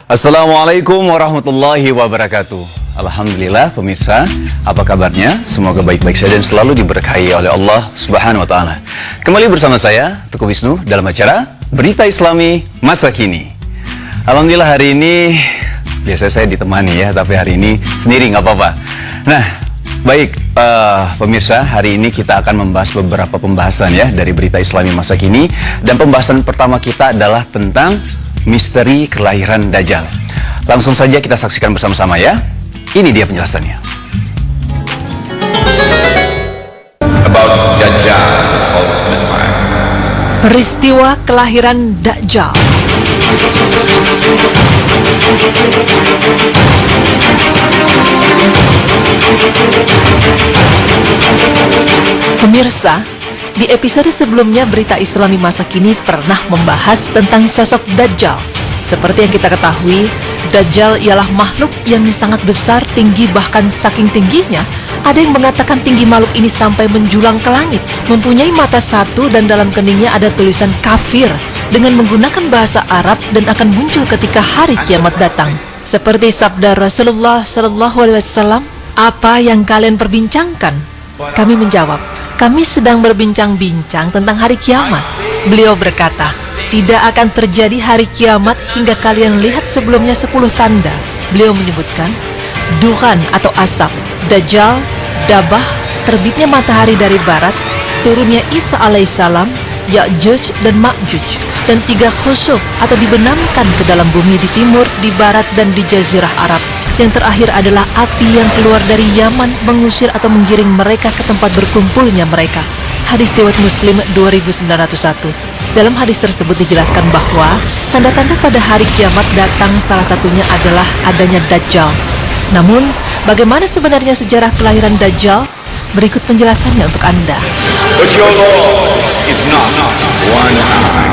Assalamualaikum warahmatullahi wabarakatuh. Alhamdulillah pemirsa, apa kabarnya? Semoga baik-baik saja dan selalu diberkahi oleh Allah Subhanahu wa taala. Kembali bersama saya Teguh Wisnu dalam acara Berita Islami Masa Kini. Alhamdulillah hari ini biasa saya ditemani ya, tapi hari ini sendiri nggak apa-apa. Nah, baik pemirsa, hari ini kita akan membahas beberapa pembahasan ya dari Berita Islami Masa Kini, dan pembahasan pertama kita adalah tentang misteri kelahiran Dajjal. Langsung saja kita saksikan bersama-sama ya. Ini dia penjelasannya. About Dajjal, false Messiah. Peristiwa kelahiran Dajjal. Pemirsa, di episode sebelumnya Berita Islami Masa Kini pernah membahas tentang sosok Dajjal. Seperti yang kita ketahui, Dajjal ialah makhluk yang sangat besar, tinggi, bahkan saking tingginya ada yang mengatakan tinggi makhluk ini sampai menjulang ke langit. Mempunyai mata satu dan dalam keningnya ada tulisan kafir dengan menggunakan bahasa Arab dan akan muncul ketika hari kiamat datang. Seperti sabda Rasulullah SAW, "Apa yang kalian perbincangkan?" Kami menjawab, "Kami sedang berbincang-bincang tentang hari kiamat." Beliau berkata, "Tidak akan terjadi hari kiamat hingga kalian lihat sebelumnya 10 tanda." Beliau menyebutkan Dukhan atau asap, Dajjal, Dabah, terbitnya matahari dari barat, turunnya Isa alaihissalam, Ya'juj dan Ma'juj, dan 3 khusuf atau dibenamkan ke dalam bumi di timur, di barat, dan di jazirah Arab. Yang terakhir adalah api yang keluar dari Yaman mengusir atau menggiring mereka ke tempat berkumpulnya mereka. Hadis riwayat Muslim 2901. Dalam hadis tersebut dijelaskan bahwa tanda-tanda pada hari kiamat datang salah satunya adalah adanya Dajjal. Namun, bagaimana sebenarnya sejarah kelahiran Dajjal? Berikut penjelasannya untuk Anda. But your Lord is not one eye.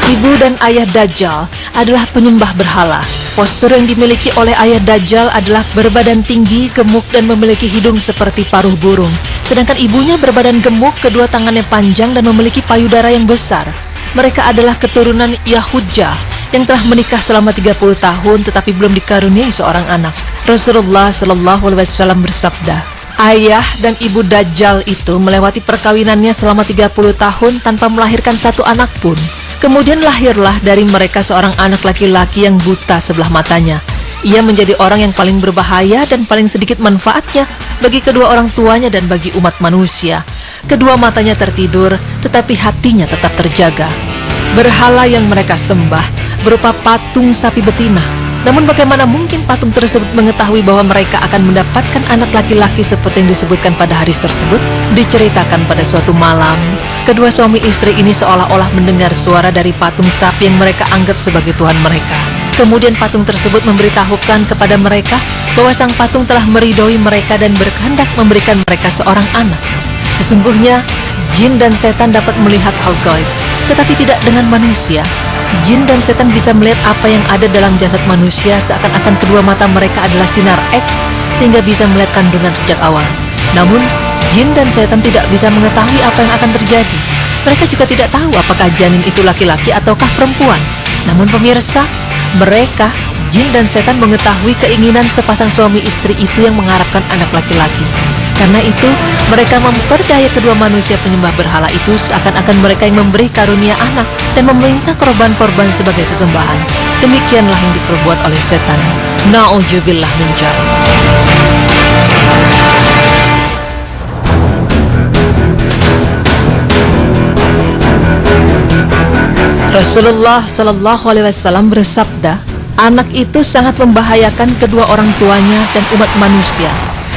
Ibu dan ayah Dajjal adalah penyembah berhala. Postur yang dimiliki oleh ayah Dajjal adalah berbadan tinggi, gemuk, dan memiliki hidung seperti paruh burung. Sedangkan ibunya berbadan gemuk, kedua tangannya panjang, dan memiliki payudara yang besar. Mereka adalah keturunan Yahudja yang telah menikah selama 30 tahun tetapi belum dikaruniai seorang anak. Rasulullah SAW bersabda, "Ayah dan ibu Dajjal itu melewati perkawinannya selama 30 tahun tanpa melahirkan satu anak pun. Kemudian lahirlah dari mereka seorang anak laki-laki yang buta sebelah matanya. Ia menjadi orang yang paling berbahaya dan paling sedikit manfaatnya bagi kedua orang tuanya dan bagi umat manusia. Kedua matanya tertidur, tetapi hatinya tetap terjaga." Berhala yang mereka sembah berupa patung sapi betina. Namun bagaimana mungkin patung tersebut mengetahui bahwa mereka akan mendapatkan anak laki-laki seperti yang disebutkan pada hadis tersebut? Diceritakan pada suatu malam, kedua suami istri ini seolah-olah mendengar suara dari patung sapi yang mereka anggap sebagai Tuhan mereka. Kemudian patung tersebut memberitahukan kepada mereka bahwa sang patung telah meridhoi mereka dan berkehendak memberikan mereka seorang anak. Sesungguhnya, jin dan setan dapat melihat hal gaib, tetapi tidak dengan manusia. Jin dan setan bisa melihat apa yang ada dalam jasad manusia seakan-akan kedua mata mereka adalah sinar X sehingga bisa melihat kandungan sejak awal. Namun, jin dan setan tidak bisa mengetahui apa yang akan terjadi. Mereka juga tidak tahu apakah janin itu laki-laki ataukah perempuan. Namun pemirsa, mereka, jin dan setan mengetahui keinginan sepasang suami istri itu yang mengharapkan anak laki-laki. Karena itu, mereka memperdaya kedua manusia penyembah berhala itu seakan-akan mereka yang memberi karunia anak dan meminta korban-korban sebagai sesembahan. Demikianlah yang diperbuat oleh setan. Na'udzubillah min dzalik. Rasulullah SAW bersabda, "Anak itu sangat membahayakan kedua orang tuanya dan umat manusia."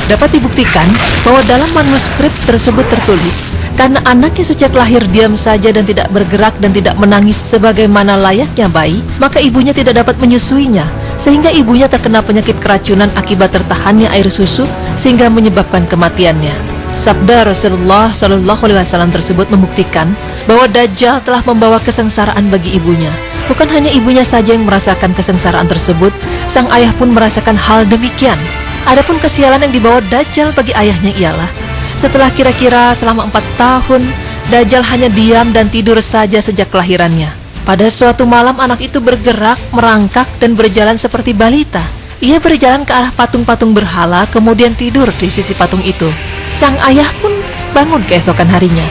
Dapat dibuktikan bahwa dalam manuskrip tersebut tertulis, karena anaknya sejak lahir diam saja dan tidak bergerak dan tidak menangis sebagaimana layaknya bayi, maka ibunya tidak dapat menyusuinya, sehingga ibunya terkena penyakit keracunan akibat tertahannya air susu, sehingga menyebabkan kematiannya. Sabda Rasulullah SAW tersebut membuktikan bahwa Dajjal telah membawa kesengsaraan bagi ibunya. Bukan hanya ibunya saja yang merasakan kesengsaraan tersebut, sang ayah pun merasakan hal demikian. Adapun kesialan yang dibawa Dajjal bagi ayahnya ialah, setelah kira-kira selama 4 tahun, Dajjal hanya diam dan tidur saja sejak kelahirannya. Pada suatu malam anak itu bergerak, merangkak dan berjalan seperti balita. Ia berjalan ke arah patung-patung berhala, kemudian tidur di sisi patung itu. Sang ayah pun bangun keesokan harinya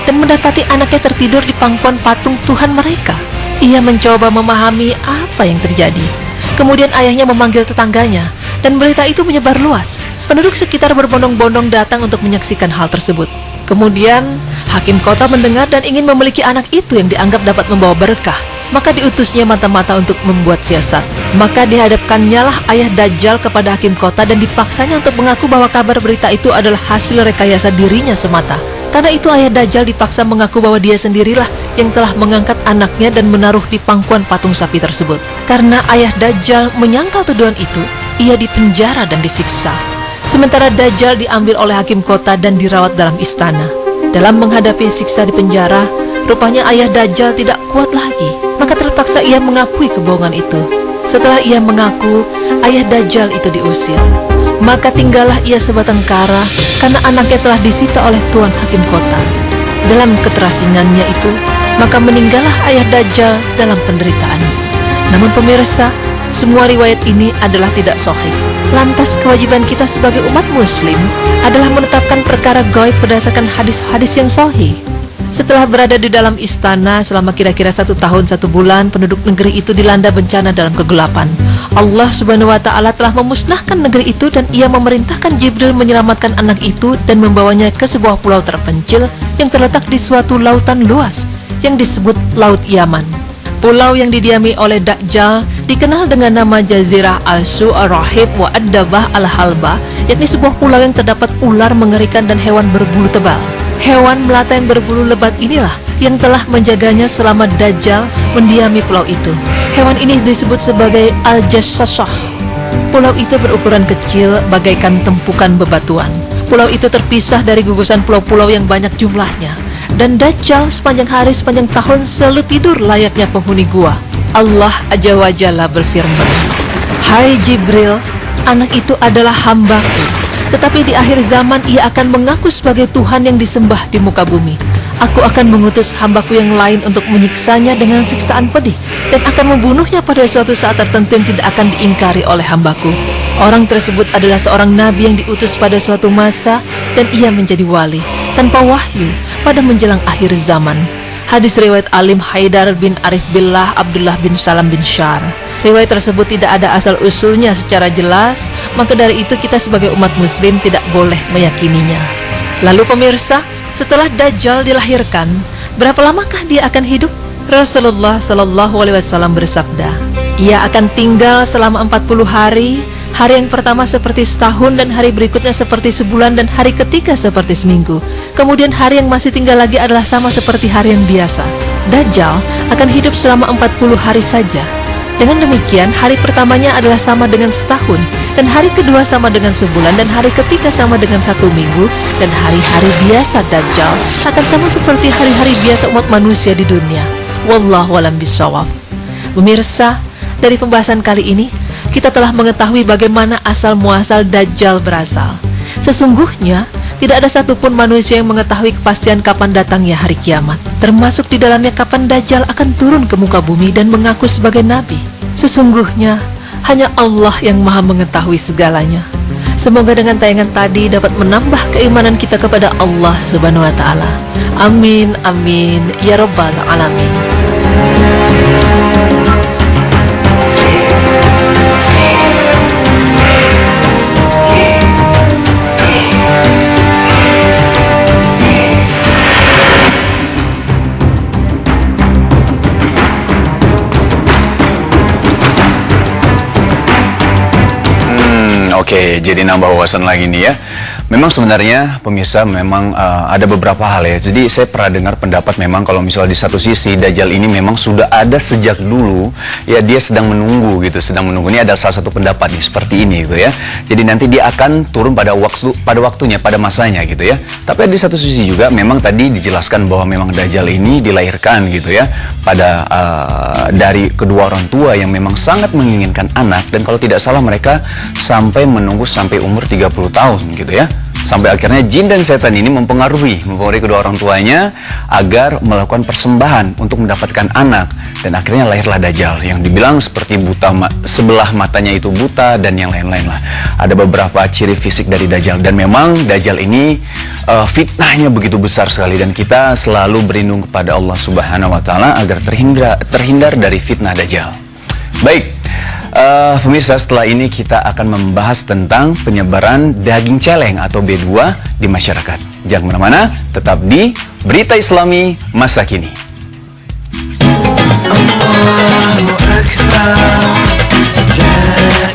dan mendapati anaknya tertidur di pangkuan patung Tuhan mereka. Ia mencoba memahami apa yang terjadi. Kemudian ayahnya memanggil tetangganya, dan berita itu menyebar luas. Penduduk sekitar berbondong-bondong datang untuk menyaksikan hal tersebut. Kemudian, hakim kota mendengar dan ingin memiliki anak itu yang dianggap dapat membawa berkah. Maka diutusnya mata-mata untuk membuat siasat. Maka dihadapkannya lah ayah Dajjal kepada hakim kota dan dipaksanya untuk mengaku bahwa kabar berita itu adalah hasil rekayasa dirinya semata. Karena itu ayah Dajjal dipaksa mengaku bahwa dia sendirilah yang telah mengangkat anaknya dan menaruh di pangkuan patung sapi tersebut. Karena ayah Dajjal menyangkal tuduhan itu, ia dipenjara dan disiksa. Sementara Dajjal diambil oleh hakim kota dan dirawat dalam istana. Dalam menghadapi siksa di penjara, rupanya ayah Dajjal tidak kuat lagi. Maka terpaksa ia mengakui kebohongan itu. Setelah ia mengaku, ayah Dajjal itu diusir. Maka tinggallah ia sebatang kara karena anaknya telah disita oleh tuan hakim kota. Dalam keterasingannya itu, maka meninggallah ayah Dajjal dalam penderitaan. Namun pemirsa, semua riwayat ini adalah tidak sahih. Lantas kewajiban kita sebagai umat muslim adalah menetapkan perkara gaib berdasarkan hadis-hadis yang sahih. Setelah berada di dalam istana selama kira-kira 1 tahun 1 bulan, penduduk negeri itu dilanda bencana dalam kegelapan. Allah Subhanahu wa Ta'ala telah memusnahkan negeri itu dan ia memerintahkan Jibril menyelamatkan anak itu dan membawanya ke sebuah pulau terpencil yang terletak di suatu lautan luas yang disebut Laut Yaman. Pulau yang didiami oleh Dajjal dikenal dengan nama Jazirah Al-Su Ar-Rahib wa Ad-Dabah Al-Halba, yakni sebuah pulau yang terdapat ular mengerikan dan hewan berbulu tebal. Hewan melata yang berbulu lebat inilah yang telah menjaganya selama Dajjal mendiami pulau itu. Hewan ini disebut sebagai Al-Jassasah. Pulau itu berukuran kecil bagaikan tumpukan bebatuan. Pulau itu terpisah dari gugusan pulau-pulau yang banyak jumlahnya. Dan Dajjal sepanjang hari sepanjang tahun selalu tidur layaknya penghuni gua. Allah Azza wa Jalla berfirman, "Hai Jibril, anak itu adalah hambaku. Tetapi di akhir zaman ia akan mengaku sebagai Tuhan yang disembah di muka bumi. Aku akan mengutus hambaku yang lain untuk menyiksanya dengan siksaan pedih dan akan membunuhnya pada suatu saat tertentu yang tidak akan diingkari oleh hambaku. Orang tersebut adalah seorang nabi yang diutus pada suatu masa dan ia menjadi wali tanpa wahyu pada menjelang akhir zaman." Hadis riwayat Alim Haidar bin Arif Billah Abdullah bin Salam bin Syar. Riwayat tersebut tidak ada asal-usulnya secara jelas, maka dari itu kita sebagai umat muslim tidak boleh meyakininya. Lalu pemirsa, setelah Dajjal dilahirkan, berapa lamakah dia akan hidup? Rasulullah SAW bersabda, ia akan tinggal selama 40 hari. Hari yang pertama seperti setahun dan hari berikutnya seperti sebulan dan hari ketiga seperti seminggu. Kemudian hari yang masih tinggal lagi adalah sama seperti hari yang biasa. Dajjal akan hidup selama 40 hari saja. Dengan demikian, hari pertamanya adalah sama dengan setahun, dan hari kedua sama dengan sebulan, dan hari ketiga sama dengan 1 minggu, dan hari-hari biasa Dajjal akan sama seperti hari-hari biasa umat manusia di dunia. Wallahu a'lam bishawab. Pemirsa, dari pembahasan kali ini, kita telah mengetahui bagaimana asal-muasal Dajjal berasal. Sesungguhnya, tidak ada satupun manusia yang mengetahui kepastian kapan datangnya hari kiamat, termasuk di dalamnya kapan Dajjal akan turun ke muka bumi dan mengaku sebagai nabi. Sesungguhnya, hanya Allah yang maha mengetahui segalanya. Semoga dengan tayangan tadi dapat menambah keimanan kita kepada Allah Subhanahu wa Ta'ala. Amin, amin, ya Rabbal Alamin. Oke, jadi nambah wawasan lagi nih ya. Memang sebenarnya pemirsa memang ada beberapa hal ya. Jadi saya pernah dengar pendapat memang kalau misalnya di satu sisi Dajjal ini memang sudah ada sejak dulu, ya dia sedang menunggu gitu, sedang menunggu. Ini ada salah satu pendapat nih seperti ini gitu ya. Jadi nanti dia akan turun pada waktunya, pada masanya gitu ya. Tapi di satu sisi juga memang tadi dijelaskan bahwa memang Dajjal ini dilahirkan gitu ya pada dari kedua orang tua yang memang sangat menginginkan anak, dan kalau tidak salah mereka sampai menunggu sampai umur 30 tahun gitu ya. Sampai akhirnya jin dan setan ini mempengaruhi kedua orang tuanya agar melakukan persembahan untuk mendapatkan anak, dan akhirnya lahirlah Dajjal yang dibilang seperti buta, sebelah matanya itu buta dan yang lain-lain lah. Ada beberapa ciri fisik dari Dajjal, dan memang Dajjal ini fitnahnya begitu besar sekali, dan kita selalu berlindung kepada Allah Subhanahu wa taala agar terhindar dari fitnah Dajjal. Baik, pemirsa, setelah ini kita akan membahas tentang penyebaran daging celeng atau B2 di masyarakat. Jangan kemana-mana, tetap di Berita Islami Masa Kini. Allahu Akbar, la